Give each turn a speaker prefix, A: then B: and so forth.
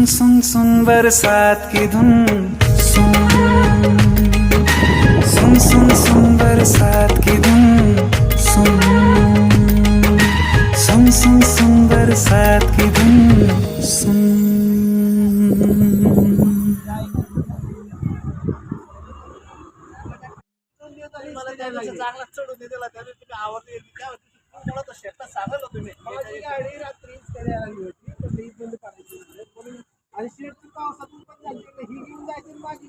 A: सुन सुन बरसात की धुन, सुन सुन सुन सुन बरसात की धुन, सुन सुन सुन सुन बरसात की धुन, सुन।
B: मला त्या दिवशी चांगला चढून दिला त्या दिवशी तुम्ही आवडली मला तर शेतात सांगत तुम्ही माझी गाडी रात्री आली होती पण ही बंद करायची म्हणून आणि शेतची पावसातून पण झाली ही घेऊन जायची माझी